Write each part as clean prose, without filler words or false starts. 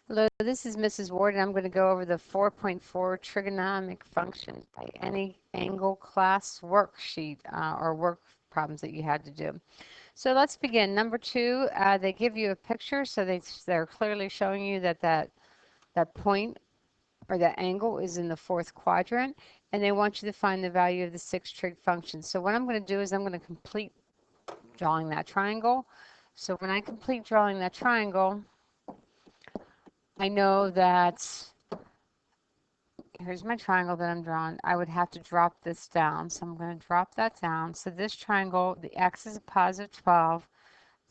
Hello, this is Mrs. Ward, and I'm going to go over the 4.4 trigonometric functions by any angle class worksheet or work problems that you had to do. So let's begin. Number two, they give you a picture, so they're clearly showing you that point or that angle is in the fourth quadrant, and they want you to find the value of the six trig functions. So what I'm going to do is I'm going to complete drawing that triangle. So when I complete drawing that triangle, I know that here's my triangle that I'm drawing. I would have to drop this down. So I'm going to drop that down. So this triangle, the x is a positive 12,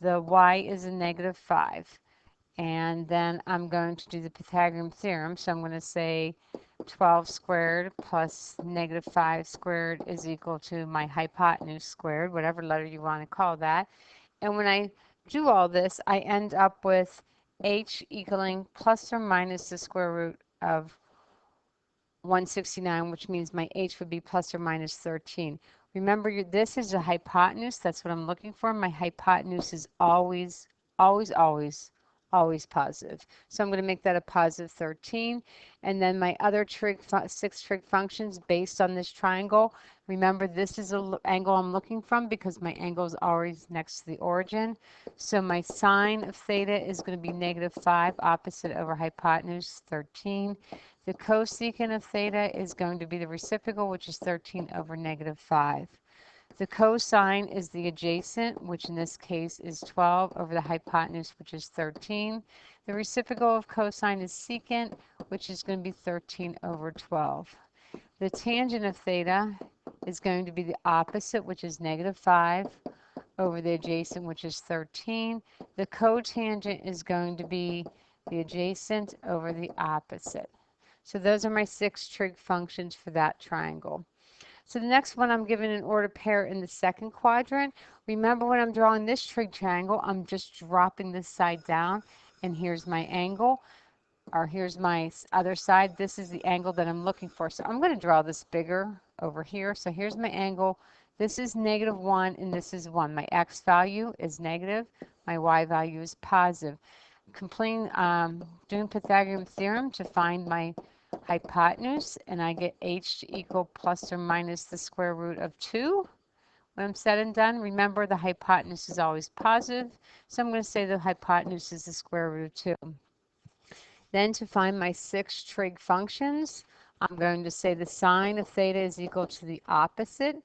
the y is a negative 5. And then I'm going to do the Pythagorean theorem. So I'm going to say 12 squared plus negative 5 squared is equal to my hypotenuse squared, whatever letter you want to call that. And when I do all this, I end up with h equaling plus or minus the square root of 169, which means my h would be plus or minus 13. Remember, this is a hypotenuse. That's what I'm looking for. My hypotenuse is always, always, always, always positive. So I'm going to make that a positive 13. And then my other six trig functions based on this triangle. Remember, this is the angle I'm looking from because my angle is always next to the origin. So my sine of theta is going to be negative 5, opposite over hypotenuse 13. The cosecant of theta is going to be the reciprocal, which is 13 over negative 5. The cosine is the adjacent, which in this case is 12 over the hypotenuse, which is 13. The reciprocal of cosine is secant, which is going to be 13 over 12. The tangent of theta is going to be the opposite, which is negative 5 over the adjacent, which is 13. The cotangent is going to be the adjacent over the opposite. So those are my six trig functions for that triangle. So the next one, I'm given an ordered pair in the second quadrant. Remember, when I'm drawing this trig triangle, I'm just dropping this side down, and here's my angle, or here's my other side. This is the angle that I'm looking for. So I'm going to draw this bigger over here. So here's my angle. This is negative 1, and this is 1. My x value is negative. My y value is positive. Doing Pythagorean theorem to find my hypotenuse, and I get h to equal plus or minus the square root of 2. When I'm said and done, remember the hypotenuse is always positive, so I'm going to say the hypotenuse is the square root of 2. Then to find my six trig functions, I'm going to say the sine of theta is equal to the opposite,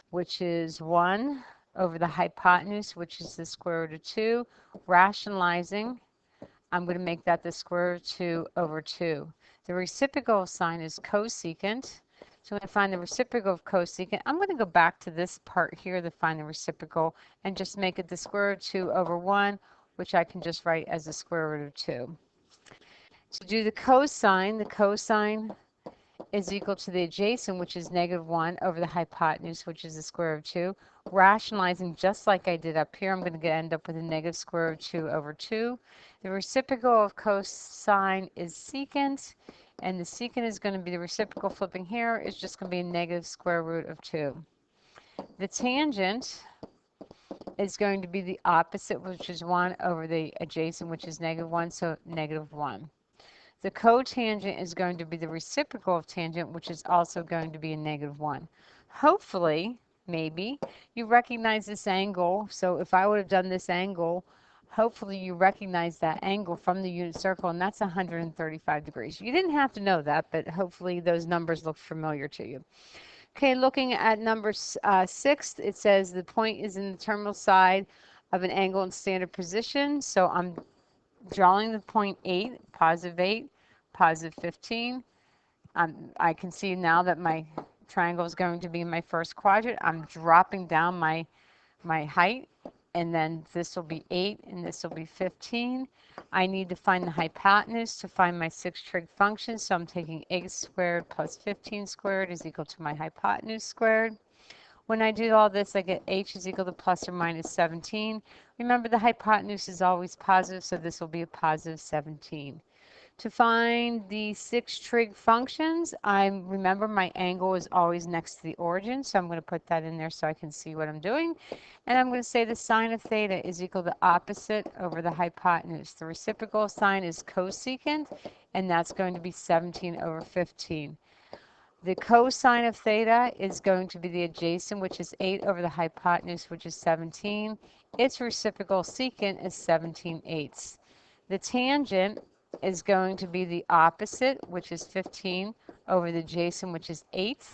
which is 1 over the hypotenuse, which is the square root of 2. Rationalizing, I'm going to make that the square root of 2 over 2. The reciprocal of sine is cosecant. So when I find the reciprocal of cosecant, I'm going to go back to this part here to find the reciprocal and just make it the square root of 2 over 1, which I can just write as the square root of 2. To do the cosine is equal to the adjacent, which is negative 1, over the hypotenuse, which is the square root of 2. Rationalizing just like I did up here, I'm going to end up with a negative square root of 2 over 2. The reciprocal of cosine is secant, and the secant is going to be the reciprocal flipping here is just going to be a negative square root of 2. The tangent is going to be the opposite, which is 1 over the adjacent, which is negative 1, so negative 1. The cotangent is going to be the reciprocal of tangent, which is also going to be a negative 1. Hopefully, maybe, you recognize this angle. So if I would have done this angle, hopefully you recognize that angle from the unit circle, and that's 135 degrees. You didn't have to know that, but hopefully those numbers look familiar to you. Okay, looking at number 6, it says the point is in the terminal side of an angle in standard position. So I'm drawing the point 8, positive 8, positive 15. I can see now that my triangle is going to be in my first quadrant. I'm dropping down my height, and then this will be 8 and this will be 15. I need to find the hypotenuse to find my six trig functions. So I'm taking 8 squared plus 15 squared is equal to my hypotenuse squared. When I do all this, I get h is equal to plus or minus 17. Remember, the hypotenuse is always positive, so this will be a positive 17. To find the 6 trig functions, I remember my angle is always next to the origin, so I'm going to put that in there so I can see what I'm doing. And I'm going to say the sine of theta is equal to opposite over the hypotenuse. The reciprocal sine is cosecant, and that's going to be 17 over 15. The cosine of theta is going to be the adjacent, which is 8 over the hypotenuse, which is 17. Its reciprocal secant is 17/8. The tangent is going to be the opposite, which is 15, over the adjacent, which is 8.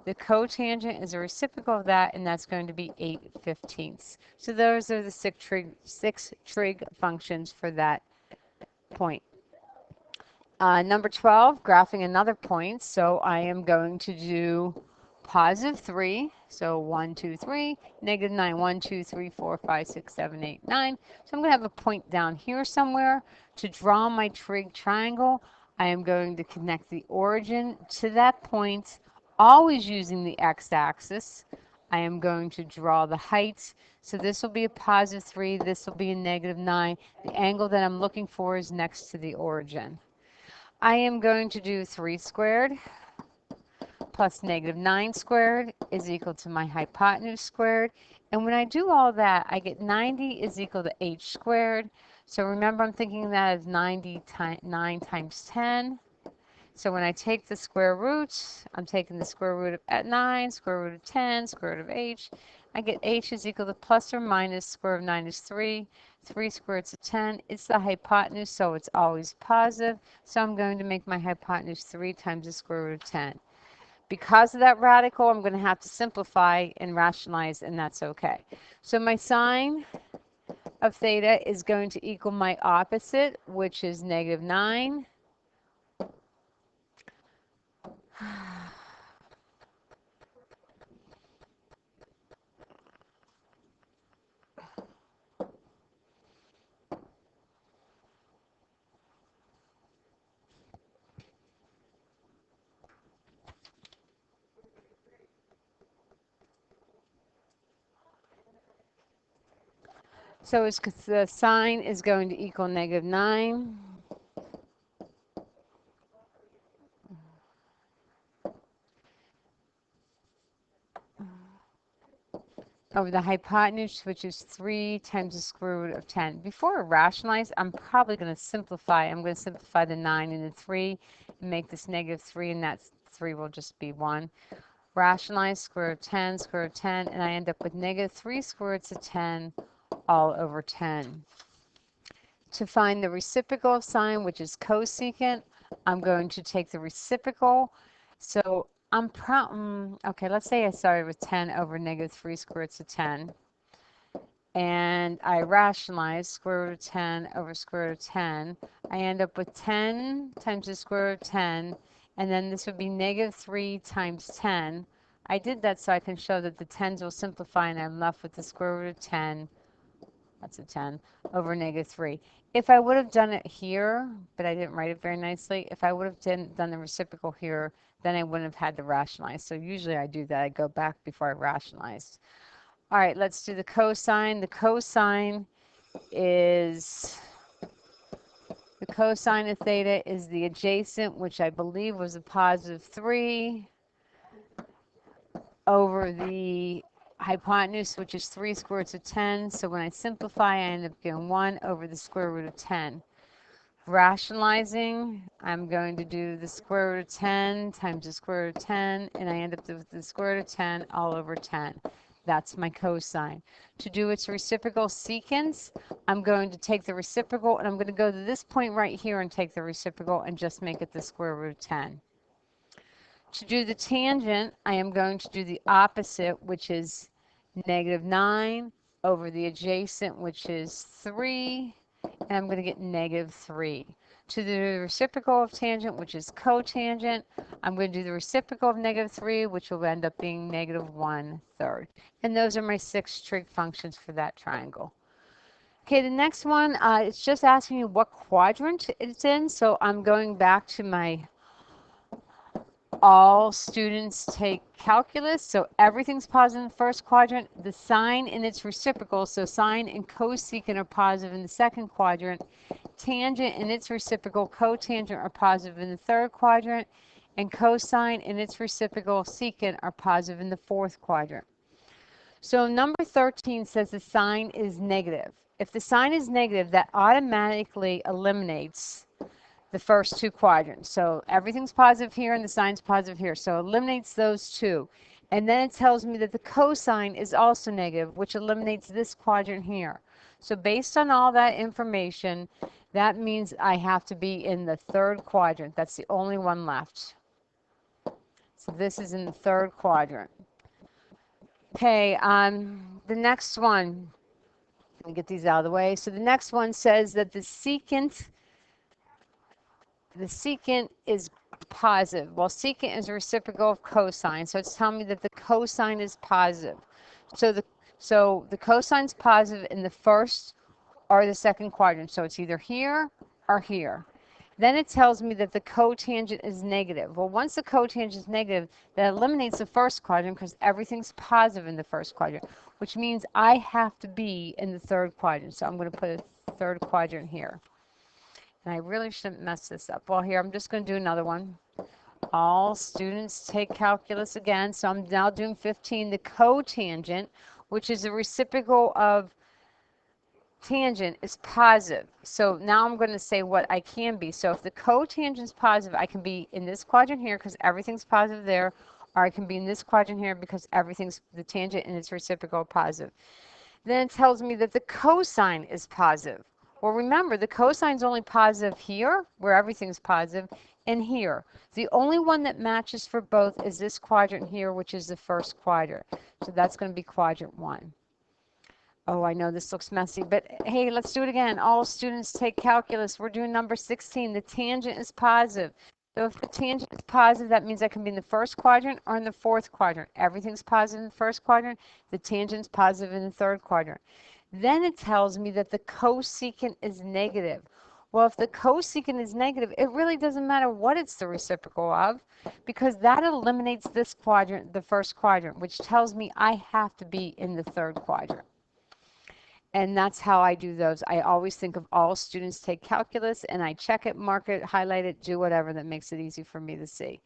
The cotangent is a reciprocal of that, and that's going to be 8/15. So those are the six trig functions for that point. Number 12, graphing another point. So I am going to do positive 3. So 1, 2, 3, negative 9, 1, 2, 3, 4, 5, 6, 7, 8, 9. So I'm going to have a point down here somewhere. To draw my trig triangle, I am going to connect the origin to that point, always using the x-axis. I am going to draw the height. So this will be a positive 3. This will be a negative 9. The angle that I'm looking for is next to the origin. I am going to do 3 squared plus negative 9 squared is equal to my hypotenuse squared. And when I do all that, I get 90 is equal to h squared. So remember, I'm thinking that as 9 times 10. So when I take the square root, I'm taking the square root of 9, square root of 10, square root of h. I get h is equal to plus or minus square root of 9 is 3. 3 squared roots of 10. It's the hypotenuse, so it's always positive. So I'm going to make my hypotenuse 3 times the square root of 10. Because of that radical, I'm going to have to simplify and rationalize, and that's okay. So my sine of theta is going to equal my opposite, which is negative 9. So the sine is going to equal negative 9. Over the hypotenuse, which is 3 times the square root of 10. Before I rationalize, I'm probably going to simplify. I'm going to simplify the 9 into 3 and make this negative 3, and that 3 will just be 1. Rationalize square root of 10, square root of 10, and I end up with negative 3 square roots of 10 all over 10. To find the reciprocal of sine, which is cosecant, I'm going to take the reciprocal. So okay, let's say I started with 10 over negative 3 square roots of 10. And I rationalize square root of 10 over square root of 10. I end up with 10 times the square root of 10. And then this would be negative 3 times 10. I did that so I can show that the 10s will simplify, and I'm left with the square root of 10. That's a 10 over negative 3. If I would have done it here, but I didn't write it very nicely, if I would have done the reciprocal here, then I wouldn't have had to rationalize. So usually I do that. I go back before I rationalize. All right, let's do the cosine. The cosine of theta is the adjacent, which I believe was a positive 3, over the hypotenuse, which is 3 square roots of 10. So when I simplify, I end up getting 1 over the square root of 10. Rationalizing, I'm going to do the square root of 10 times the square root of 10, and I end up with the square root of 10 all over 10. That's my cosine. To do its reciprocal secants, I'm going to take the reciprocal, and I'm going to go to this point right here and take the reciprocal and just make it the square root of 10. To do the tangent, I am going to do the opposite, which is negative 9 over the adjacent, which is 3, and I'm going to get negative 3. To the reciprocal of tangent, which is cotangent, I'm going to do the reciprocal of negative 3, which will end up being negative 1/3. And those are my 6 trig functions for that triangle. Okay, the next one, it's just asking me what quadrant it's in. So I'm going back to my all students take calculus, so everything's positive in the first quadrant. The sine and its reciprocal, so sine and cosecant are positive in the second quadrant. tangent and its reciprocal cotangent are positive in the third quadrant, and cosine and its reciprocal secant are positive in the fourth quadrant. So number 13 says the sign is negative. If the sign is negative, that automatically eliminates the first two quadrants. So everything's positive here and the sign's positive here. So it eliminates those two. And then it tells me that the cosine is also negative, which eliminates this quadrant here. So based on all that information, that means I have to be in the third quadrant. That's the only one left. So this is in the third quadrant. Okay, the next one, let me get these out of the way. So the next one says that the secant is positive. Well, secant is a reciprocal of cosine, so it's telling me that the cosine is positive. So the cosine's positive in the first or the second quadrant, so it's either here or here. Then it tells me that the cotangent is negative. Well, once the cotangent is negative, that eliminates the first quadrant because everything's positive in the first quadrant, which means I have to be in the third quadrant. So I'm going to put a third quadrant here. And I really shouldn't mess this up. Well, here, I'm just going to do another one. All students take calculus again. So I'm now doing 15. The cotangent, which is a reciprocal of tangent, is positive. So now I'm going to say what I can be. So if the cotangent is positive, I can be in this quadrant here because everything's positive there, or I can be in this quadrant here because everything's the tangent and its reciprocal positive. Then it tells me that the cosine is positive. Well, remember, the cosine is only positive here, where everything's positive, and here. The only one that matches for both is this quadrant here, which is the first quadrant. So that's going to be quadrant 1. Oh, I know this looks messy, but hey, let's do it again. All students take calculus. We're doing number 16. The tangent is positive. So if the tangent is positive, that means I can be in the first quadrant or in the fourth quadrant. Everything's positive in the first quadrant. The tangent's positive in the third quadrant. Then it tells me that the cosecant is negative. Well, if the cosecant is negative, it really doesn't matter what it's the reciprocal of, because that eliminates this quadrant, the first quadrant, which tells me I have to be in the third quadrant. And that's how I do those. I always think of all students take calculus, and I check it, mark it, highlight it, do whatever that makes it easy for me to see.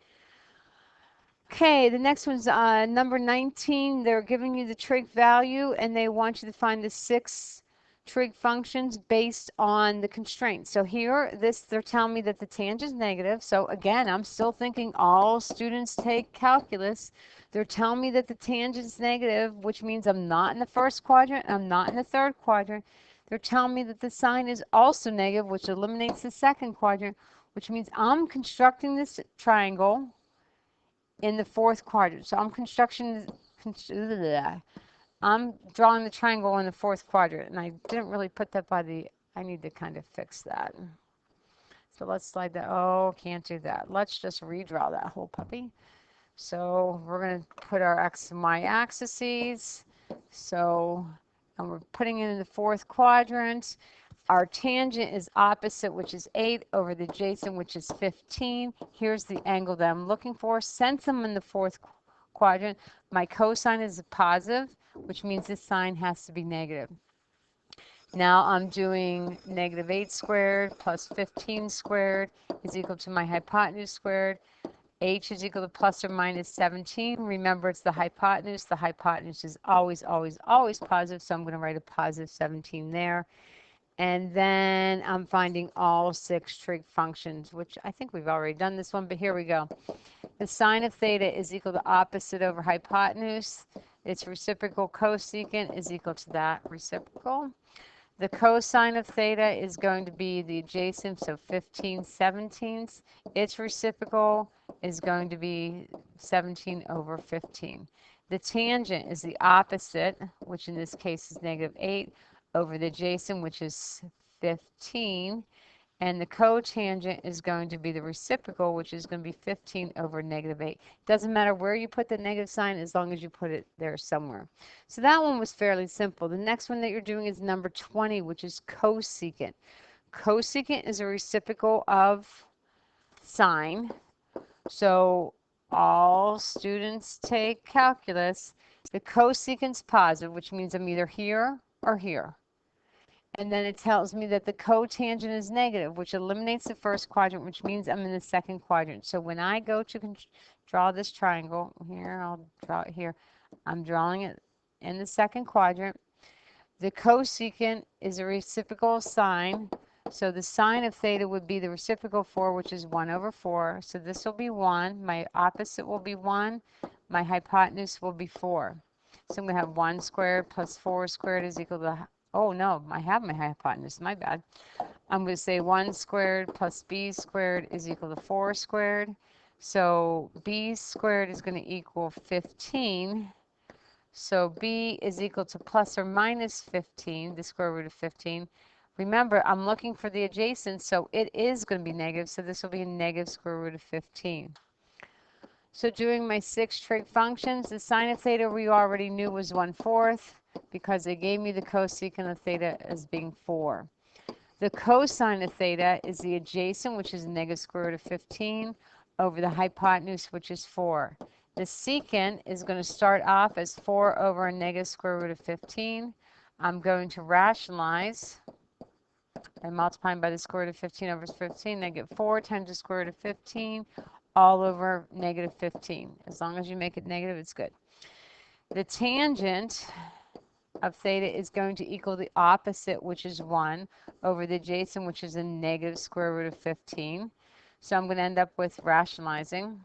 Okay, the next one's number 19. They're giving you the trig value, and they want you to find the 6 trig functions based on the constraints. So here, they're telling me that the tangent is negative. So again, I'm still thinking all students take calculus. They're telling me that the tangent is negative, which means I'm not in the first quadrant, I'm not in the third quadrant. They're telling me that the sign is also negative, which eliminates the second quadrant, which means I'm constructing this triangle in the fourth quadrant. So I'm drawing the triangle in the fourth quadrant, and I didn't really put that by the, I need to kind of fix that. So let's slide that, oh, can't do that. Let's just redraw that whole puppy. So we're going to put our X and Y axes. So, and we're putting it in the fourth quadrant. Our tangent is opposite, which is 8, over the adjacent, which is 15. Here's the angle that I'm looking for. Since I'm in the fourth quadrant, my cosine is a positive, which means this sign has to be negative. Now I'm doing negative 8 squared plus 15 squared is equal to my hypotenuse squared. H is equal to plus or minus 17. Remember, it's the hypotenuse. The hypotenuse is always, always, always positive, so I'm going to write a positive 17 there. And then I'm finding all 6 trig functions, which I think we've already done this one, but here we go. The sine of theta is equal to opposite over hypotenuse. Its reciprocal cosecant is equal to that reciprocal. The cosine of theta is going to be the adjacent, so 15/17. Its reciprocal is going to be 17 over 15. The tangent is the opposite, which in this case is negative 8, over the adjacent, which is 15. And the cotangent is going to be the reciprocal, which is going to be 15 over negative 8. Doesn't matter where you put the negative sign as long as you put it there somewhere. So that one was fairly simple. The next one that you're doing is number 20, which is cosecant. Cosecant is a reciprocal of sine. So all students take calculus. The cosecant's positive, which means I'm either here or here. And then it tells me that the cotangent is negative, which eliminates the first quadrant, which means I'm in the second quadrant. So when I go to draw this triangle, here, I'll draw it here. I'm drawing it in the second quadrant. The cosecant is a reciprocal sine. So the sine of theta would be the reciprocal 4, which is 1 over 4. So this will be 1. My opposite will be 1. My hypotenuse will be 4. So I'm going to have 1 squared plus 4 squared is equal to, oh no, I have my hypotenuse, my bad. I'm going to say 1 squared plus b squared is equal to 4 squared. So b squared is going to equal 15. So b is equal to plus or minus 15, the square root of 15. Remember, I'm looking for the adjacent, so it is going to be negative, so this will be a negative square root of 15. So doing my 6 trig functions, the sine of theta we already knew was 1/4 because they gave me the cosecant of theta as being 4. The cosine of theta is the adjacent, which is negative square root of 15, over the hypotenuse, which is 4. The secant is going to start off as 4 over a negative square root of 15. I'm going to rationalize and multiplying by the square root of 15 over 15. I get 4 times the square root of 15 all over negative 15. As long as you make it negative, it's good. The tangent of theta is going to equal the opposite, which is 1, over the adjacent, which is a negative square root of 15. So I'm going to end up with rationalizing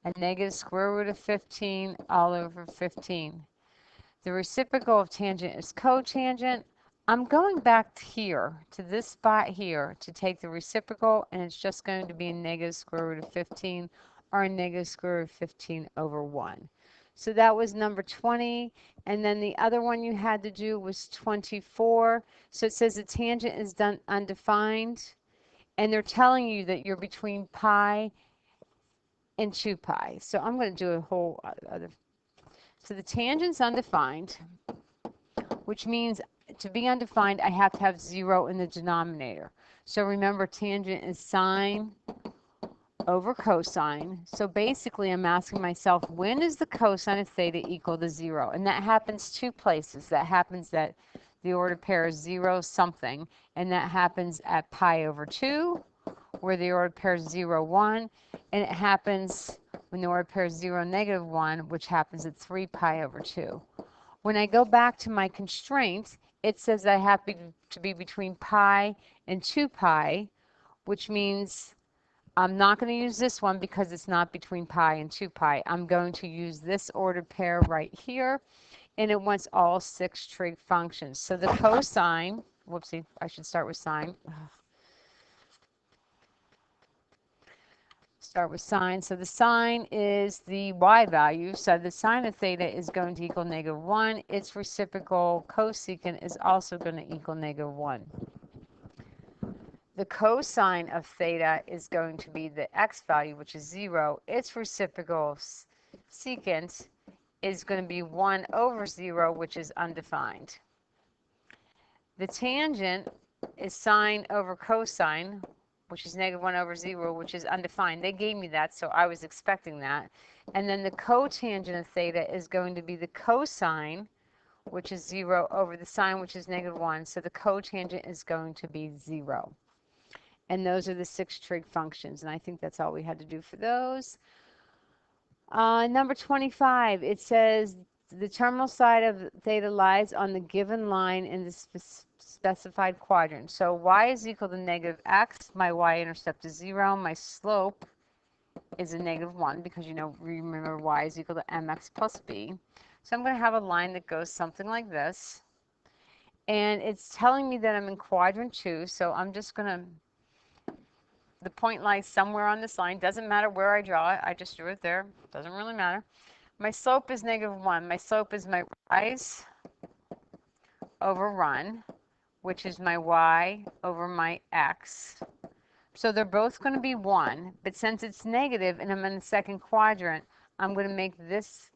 a negative square root of 15 all over 15. The reciprocal of tangent is cotangent. I'm going back here to this spot here to take the reciprocal, and it's just going to be a negative square root of 15 or a negative square root of 15 over 1. So that was number 20. And then the other one you had to do was 24. So it says the tangent is done undefined. And they're telling you that you're between pi and 2 pi. So I'm going to do a whole other. So the tangent's undefined, which means to be undefined, I have to have 0 in the denominator. So remember, tangent is sine over cosine. So basically, I'm asking myself, when is the cosine of theta equal to 0? And that happens 2 places. That happens that the ordered pair is 0 something, and that happens at pi over 2, where the ordered pair is 0, 1, and it happens when the ordered pair is 0, negative 1, which happens at 3 pi over 2. When I go back to my constraint, it says I have to be between pi and 2 pi, which means I'm not going to use this one because it's not between pi and 2 pi. I'm going to use this ordered pair right here, and it wants all 6 trig functions. So the cosine, whoopsie, I should start with sine. Start with sine. So the sine is the y value. So the sine of theta is going to equal negative 1. Its reciprocal cosecant is also going to equal negative 1. The cosine of theta is going to be the x value, which is 0. Its reciprocal secant is going to be 1 over 0, which is undefined. The tangent is sine over cosine, which is negative 1 over 0, which is undefined. They gave me that, so I was expecting that. And then the cotangent of theta is going to be the cosine, which is 0, over the sine, which is negative 1. So the cotangent is going to be 0. And those are the 6 trig functions. And I think that's all we had to do for those. Number 25, it says the terminal side of theta lies on the given line in the specified quadrant. So y is equal to negative x. My y-intercept is 0. My slope is a negative 1 because, you know, remember y is equal to mx plus b. So I'm going to have a line that goes something like this. And it's telling me that I'm in quadrant 2. So I'm just going to, the point lies somewhere on this line. Doesn't matter where I draw it. I just drew it there. Doesn't really matter. My slope is negative 1. My slope is my rise over run, which is my y over my x. So they're both going to be 1. But since it's negative and I'm in the second quadrant, I'm going to make this,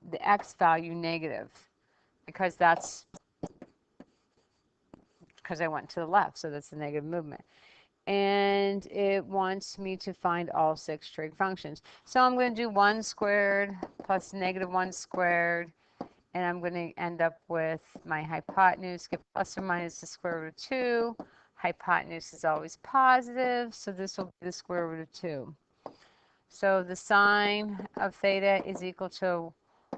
the x value, negative. Because that's, because I went to the left. So that's the negative movement. And it wants me to find all 6 trig functions. So I'm going to do 1 squared plus negative 1 squared, and I'm going to end up with my hypotenuse, get plus or minus the square root of 2. Hypotenuse is always positive, so this will be the square root of 2. So the sine of theta is equal to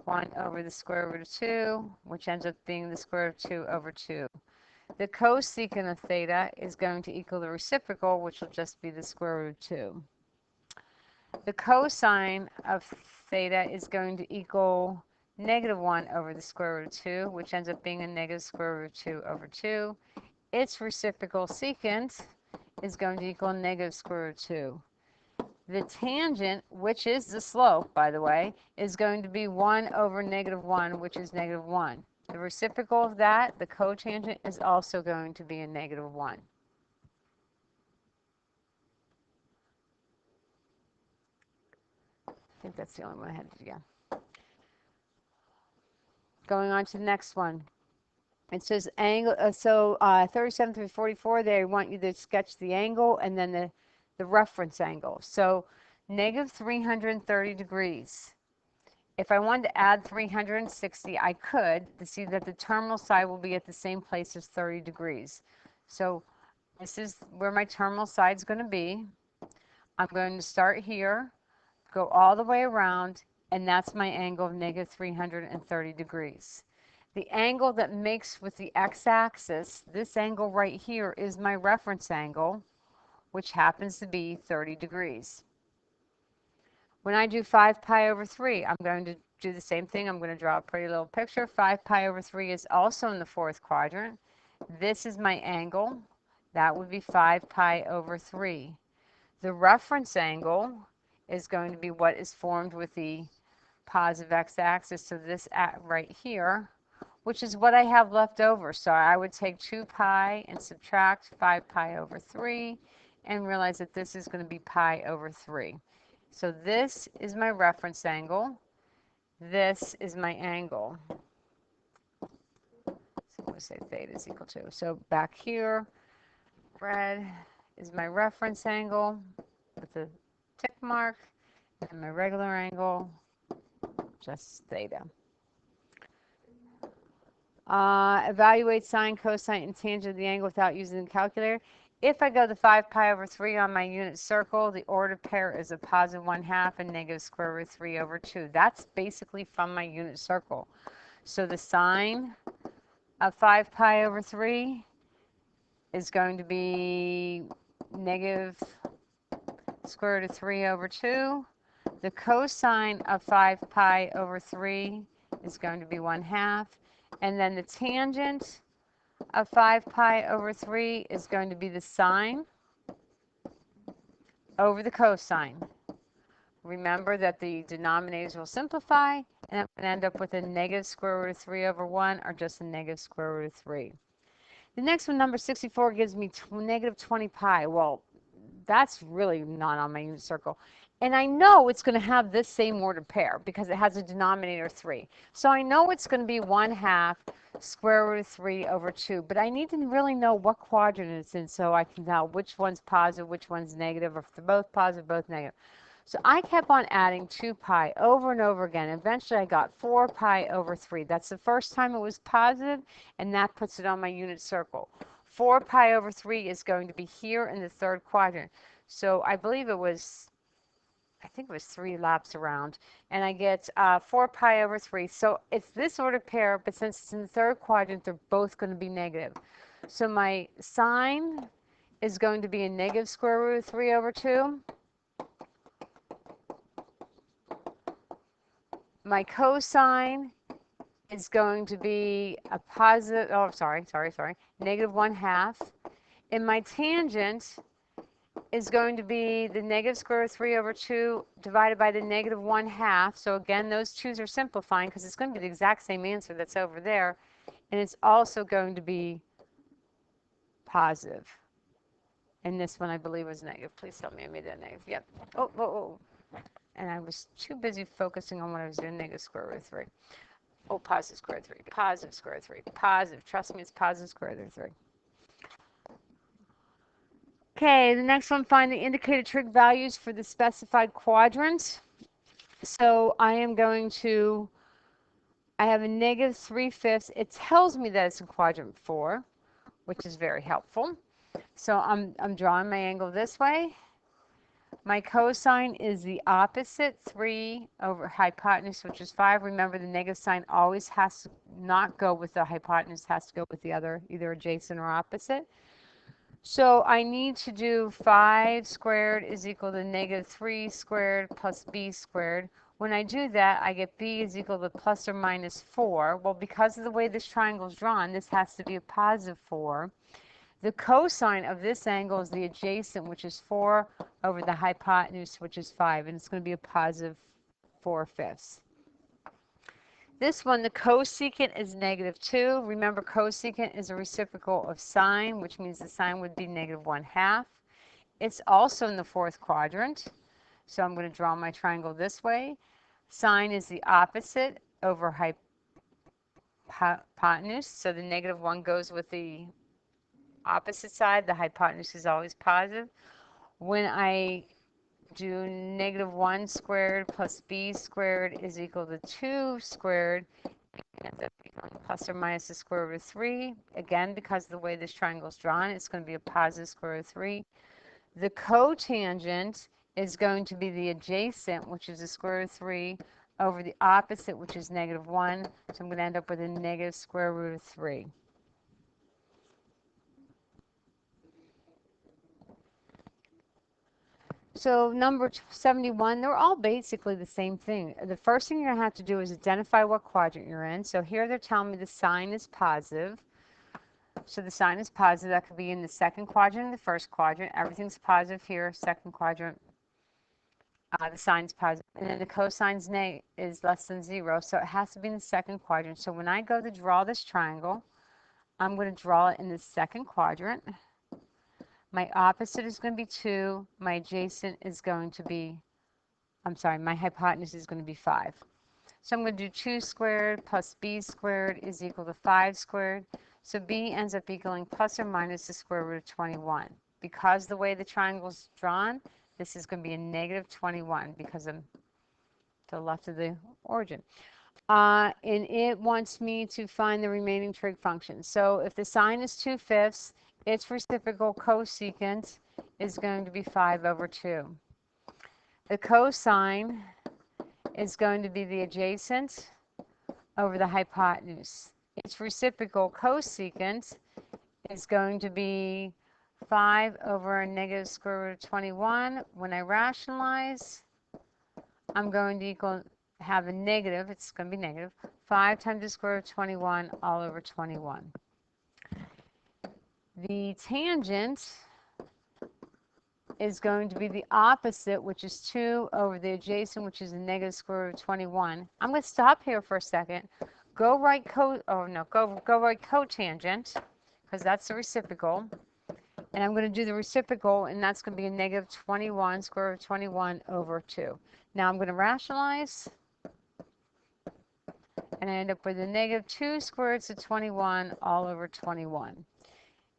1 over the square root of 2, which ends up being the square root of 2 over 2. The cosecant of theta is going to equal the reciprocal, which will just be the square root of 2. The cosine of theta is going to equal negative 1 over the square root of 2, which ends up being a negative square root of 2 over 2. Its reciprocal secant is going to equal negative square root of 2. The tangent, which is the slope, by the way, is going to be 1 over negative 1, which is negative 1. The reciprocal of that, the cotangent, is also going to be a negative 1. I think that's the only one I had to do. Going on to the next one. It says angle, 37 through 44, they want you to sketch the angle and then the reference angle. So negative 330 degrees. If I wanted to add 360, I could, to see that the terminal side will be at the same place as 30 degrees. So this is where my terminal side is going to be. I'm going to start here, go all the way around, and that's my angle of negative 330 degrees. The angle that makes with the x-axis, this angle right here, is my reference angle, which happens to be 30 degrees. When I do 5 pi over 3, I'm going to do the same thing. I'm going to draw a pretty little picture. 5 pi over 3 is also in the fourth quadrant. This is my angle. That would be 5 pi over 3. The reference angle is going to be what is formed with the positive x-axis. So this right here, which is what I have left over. So I would take 2 pi and subtract 5 pi over 3 and realize that this is going to be pi over 3. So this is my reference angle. This is my angle. So I'm going to say theta is equal to. So back here, red is my reference angle with the tick mark, and my regular angle, just theta. Evaluate sine, cosine, and tangent of the angle without using the calculator. If I go to 5 pi over 3 on my unit circle, the ordered pair is a positive 1/2 and negative square root 3 over 2. That's basically from my unit circle. So the sine of 5 pi over 3 is going to be negative square root of 3 over 2. The cosine of 5 pi over 3 is going to be 1/2. And then the tangent of 5 pi over 3 is going to be the sine over the cosine. Remember that the denominators will simplify, and I'm going to end up with a negative square root of 3 over 1, or just a negative square root of 3. The next one, number 64, gives me negative 20 pi. Well, that's really not on my unit circle. And I know it's going to have this same ordered pair because it has a denominator 3. So I know it's going to be 1/2 square root of 3 over 2. But I need to really know what quadrant it's in so I can tell which one's positive, which one's negative, or if they're both positive, both negative. So I kept on adding 2 pi over and over again. Eventually I got 4 pi over 3. That's the first time it was positive, and that puts it on my unit circle. 4 pi over 3 is going to be here in the third quadrant. So I believe it was, I think it was 3 laps around, and I get 4 pi over 3. So it's this ordered pair, but since it's in the third quadrant, they're both going to be negative. So my sine is going to be a negative square root of 3 over 2. My cosine is going to be a positive, oh, negative 1/2. And my tangent is going to be the negative square root of 3 over 2 divided by the negative 1/2. So again, those 2's are simplifying because it's going to be the exact same answer that's over there. And it's also going to be positive. And this one, I believe, was negative. Please tell me I made that negative. Yep. Oh. And I was too busy focusing on what I was doing, negative square root of 3. Oh, positive square root of 3, positive square root of 3, positive. Trust me, it's positive square root of 3. Okay, the next one, find the indicated trig values for the specified quadrants. So I am going to I have a negative 3/5. It tells me that it's in quadrant 4, which is very helpful. So I'm drawing my angle this way. My cosine is the opposite, 3 over hypotenuse, which is 5. Remember, the negative sign always has to not go with the hypotenuse, has to go with the other, either adjacent or opposite. So I need to do 5 squared is equal to negative 3 squared plus b squared. When I do that, I get b is equal to plus or minus 4. Well, because of the way this triangle is drawn, this has to be a positive 4. The cosine of this angle is the adjacent, which is 4 over the hypotenuse, which is 5, and it's going to be a positive 4/5. This one, the cosecant is negative 2. Remember, cosecant is a reciprocal of sine, which means the sine would be negative 1/2. It's also in the fourth quadrant, so I'm going to draw my triangle this way. Sine is the opposite over hypotenuse, so the negative 1 goes with the opposite side. The hypotenuse is always positive. When I do negative 1 squared plus b squared is equal to 2 squared, ends up becoming plus or minus the square root of 3. Again, because of the way this triangle is drawn, it's going to be a positive square root of 3. The cotangent is going to be the adjacent, which is the square root of 3, over the opposite, which is negative 1. So I'm going to end up with a negative square root of 3. So number 71, they're all basically the same thing. The first thing you're going to have to do is identify what quadrant you're in. So here they're telling me the sign is positive. So the sign is positive. That could be in the second quadrant and the first quadrant. Everything's positive here, second quadrant. The sign's positive. And then the cosine is less than 0, so it has to be in the second quadrant. So when I go to draw this triangle, I'm going to draw it in the second quadrant. My opposite is going to be 2. My adjacent is going to be, my hypotenuse is going to be 5. So I'm going to do 2 squared plus b squared is equal to 5 squared. So b ends up equaling plus or minus the square root of 21. Because the way the triangle is drawn, this is going to be a negative 21 because I'm to the left of the origin. And it wants me to find the remaining trig functions. So if the sine is 2/5, its reciprocal cosecant is going to be 5 over 2. The cosine is going to be the adjacent over the hypotenuse. Its reciprocal cosecant is going to be 5 over a negative square root of 21. When I rationalize, I'm going to have a negative, it's going to be negative, 5 times the square root of 21 all over 21. The tangent is going to be the opposite, which is 2 over the adjacent, which is a negative square root of 21. I'm going to stop here for a second. Go write cotangent, because that's the reciprocal. And I'm going to do the reciprocal, and that's going to be a negative 21, square root of 21 over 2. Now I'm going to rationalize, and I end up with a negative 2 square roots of 21 all over 21.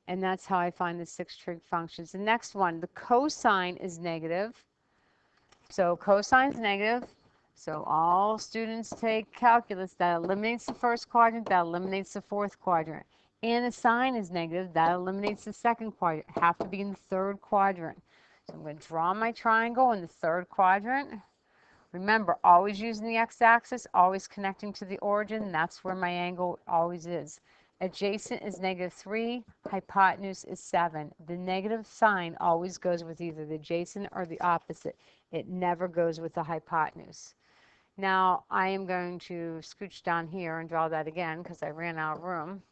And that's how I find the 6 trig functions. The next one, the cosine is negative. So cosine is negative. So all students take calculus. That eliminates the first quadrant. That eliminates the fourth quadrant. And the sine is negative. That eliminates the second quadrant. Have to be in the third quadrant. So I'm going to draw my triangle in the third quadrant. Remember, always using the x-axis, always connecting to the origin. That's where my angle always is. Adjacent is negative 3. Hypotenuse is 7. The negative sign always goes with either the adjacent or the opposite. It never goes with the hypotenuse. Now, I am going to scooch down here and draw that again because I ran out of room.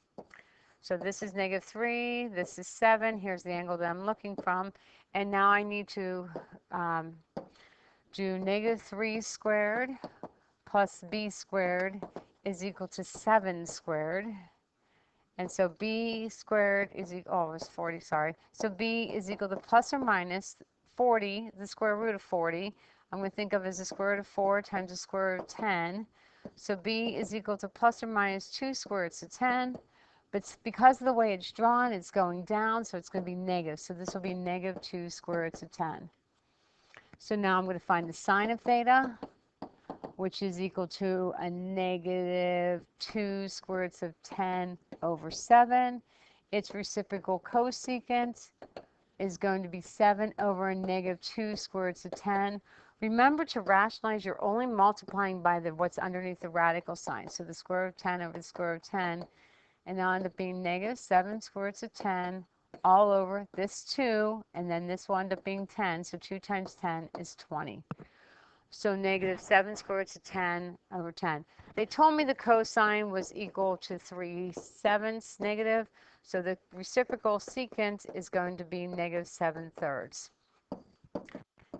So this is negative 3. This is 7. Here's the angle that I'm looking from. And now I need to do negative 3 squared plus b squared is equal to 7 squared. And so b squared is equal, oh, it was 40, sorry. So b is equal to plus or minus 40, the square root of 40. I'm going to think of as the square root of 4 times the square root of 10. So b is equal to plus or minus 2 square roots of 10. But because of the way it's drawn, it's going down, so it's going to be negative. So this will be negative 2 square roots of 10. So now I'm going to find the sine of theta. which is equal to a negative 2 square roots of 10 over 7. Its reciprocal cosecant is going to be 7 over a negative 2 square roots of 10. Remember to rationalize, you're only multiplying by what's underneath the radical sign. So the square root of 10 over the square root of 10, and they'll end up being negative 7 square roots of 10 all over this 2, and then this will end up being 10. So 2 times 10 is 20. So negative 7 square roots of 10 over 10. They told me the cosine was equal to 3/7 negative. So the reciprocal secant is going to be negative 7/3.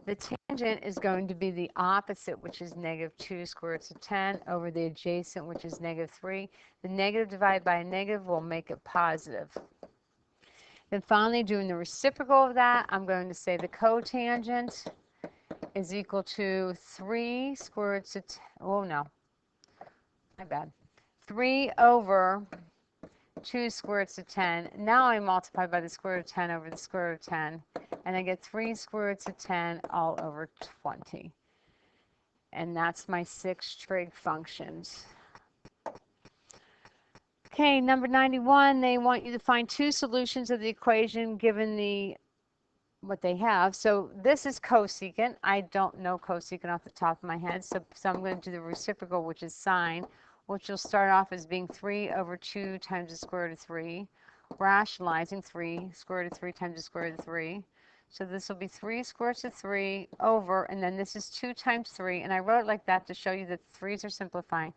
The tangent is going to be the opposite, which is negative 2 square roots of 10 over the adjacent, which is negative 3. The negative divided by a negative will make it positive. Then finally, doing the reciprocal of that, I'm going to say the cotangent is equal to 3 square roots of, oh no, my bad. 3 over 2 square roots of 10. Now I multiply by the square root of 10 over the square root of 10. And I get 3 square roots of 10 all over 20. And that's my 6 trig functions. Okay, number 91, they want you to find 2 solutions of the equation given what they have. So this is cosecant. I don't know cosecant off the top of my head. So I'm going to do the reciprocal, which is sine, which will start off as being 3 over 2 times the square root of 3. Rationalizing 3 square root of 3 times the square root of 3. So this will be 3 square root of 3 over, and then this is 2 times 3. And I wrote it like that to show you that the 3's are simplifying.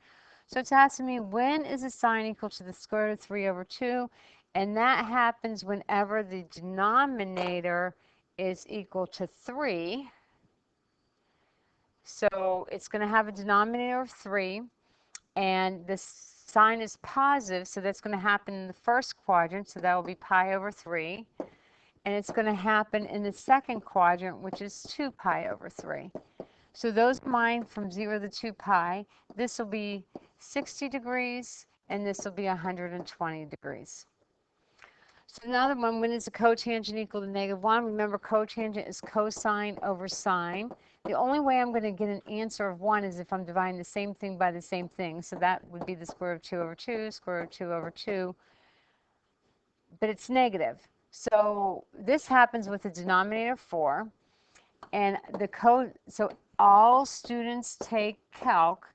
So it's asking me, when is a sine equal to the square root of 3 over 2? And that happens whenever the denominator is equal to 3. So it's going to have a denominator of 3. And the sign is positive, so that's going to happen in the first quadrant. So that will be pi over 3. And it's going to happen in the second quadrant, which is 2 pi over 3. So those mine from 0 to 2 pi. This will be 60 degrees, and this will be 120 degrees. So another one, when is the cotangent equal to -1? Remember, cotangent is cosine over sine. The only way I'm going to get an answer of 1 is if I'm dividing the same thing by the same thing. So that would be the square root of 2 over 2, square root of 2 over 2. But it's negative. So this happens with the denominator 4. And so all students take calc.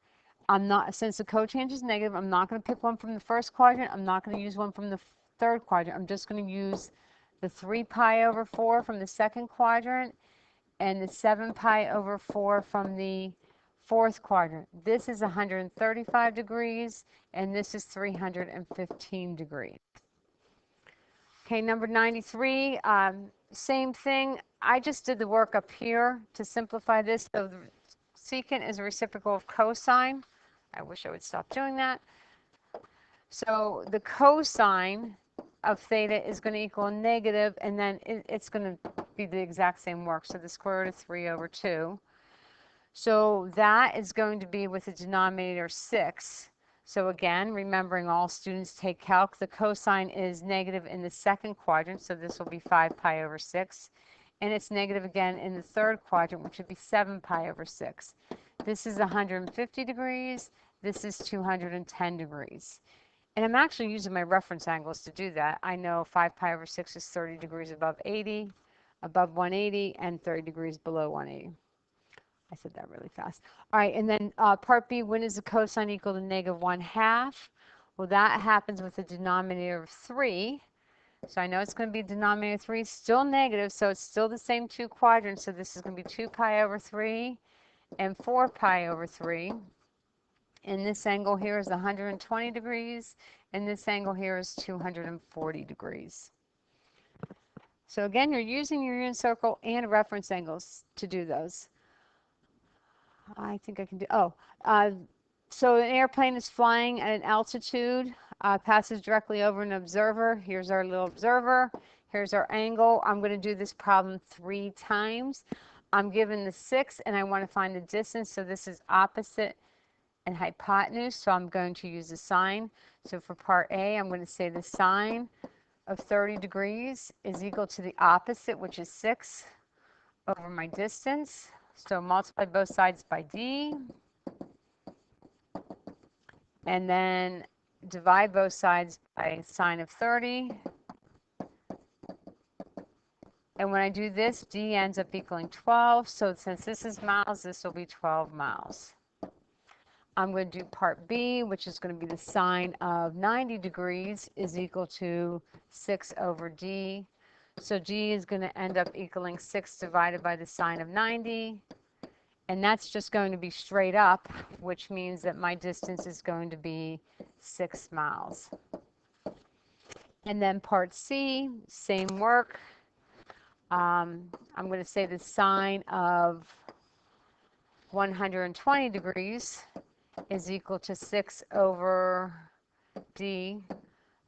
Since the cotangent is negative, I'm not going to pick one from the first quadrant. I'm not going to use one from the third quadrant. I'm just going to use the 3 pi over 4 from the second quadrant and the 7 pi over 4 from the fourth quadrant. This is 135 degrees, and this is 315 degrees. Okay, number 93, same thing. I just did the work up here to simplify this. So the secant is a reciprocal of cosine. I wish I would stop doing that. So the cosine of theta is going to equal negative, and then it's going to be the exact same work. So the square root of 3 over 2. So that is going to be with the denominator 6. So again, remembering all students take calc, the cosine is negative in the second quadrant, so this will be 5 pi over 6. And it's negative again in the third quadrant, which would be 7 pi over 6. This is 150 degrees. This is 210 degrees. And I'm actually using my reference angles to do that. I know 5 pi over 6 is 30 degrees above 80, above 180, and 30 degrees below 180. I said that really fast. All right, and then part B, when is the cosine equal to -1/2? Well, that happens with a denominator of 3. So I know it's going to be denominator 3, still negative, so it's still the same 2 quadrants. So this is going to be 2 pi over 3 and 4 pi over 3. And this angle here is 120 degrees, and this angle here is 240 degrees. So again, you're using your unit circle and reference angles to do those. I think I can do, so an airplane is flying at an altitude, passes directly over an observer. Here's our little observer. Here's our angle. I'm going to do this problem 3 times. I'm given the 6, and I want to find the distance. So this is opposite and hypotenuse, so I'm going to use the sine. So for part A, I'm going to say the sine of 30 degrees is equal to the opposite, which is 6, over my distance. So multiply both sides by d. and then divide both sides by sine of 30. And when I do this, D ends up equaling 12. So since this is miles, this will be 12 miles. I'm going to do part B, which is going to be the sine of 90 degrees is equal to 6 over D. So D is going to end up equaling 6 divided by the sine of 90. And that's just going to be straight up, which means that my distance is going to be 6 miles. And then part C, same work. I'm going to say the sine of 120 degrees is equal to 6 over D.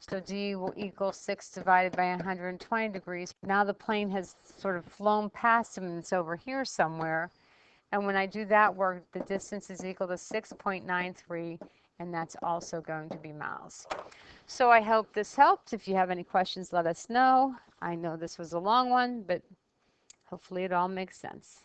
So D will equal 6 divided by 120 degrees. Now the plane has sort of flown past him and it's over here somewhere. And when I do that work, the distance is equal to 6.93, and that's also going to be miles. So I hope this helped. If you have any questions, let us know. I know this was a long one, but hopefully it all makes sense.